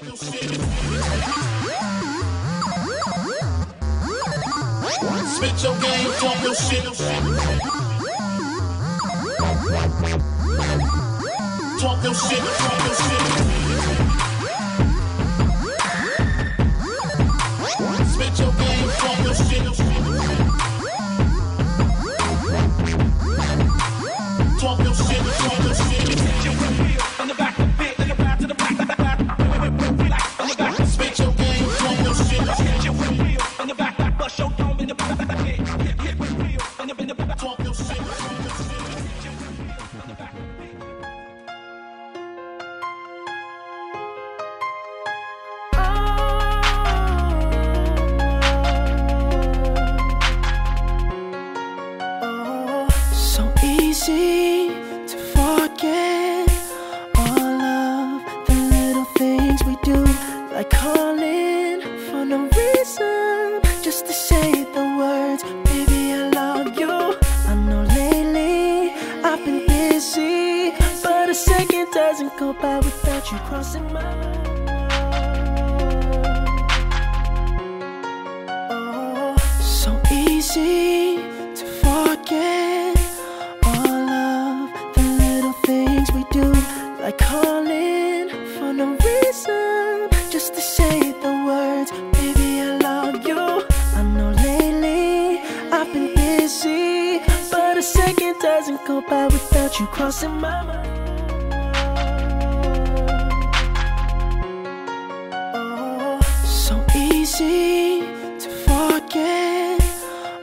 Spit your game, talk your shit. Talk your shit, talk your shit. Spit your game, talk your shit. Talk your shit, talk your shit. On the back of the bit, like a back to the back, on the back. Spit your game, talk your shit. On the back, bust your dome in the back, hit with real. On the back, talk your shit, talk your shit. Easy to forget all of the little things we do, like calling for no reason, just to say the words, baby I love you. I know lately I've been busy, but a second doesn't go by without you crossing my mind. Oh, so easy to forget we do, like calling for no reason, just to say the words, baby I love you. I know lately I've been busy, but a second doesn't go by without you crossing my mind. Oh, so easy to forget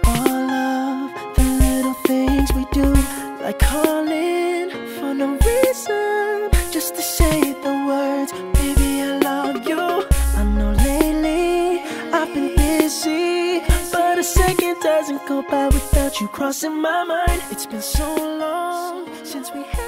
all of the little things we do, like calling for no reason, just to say the words, baby I love you. I know lately I've been busy, but a second doesn't go by without you crossing my mind. It's been so long since we had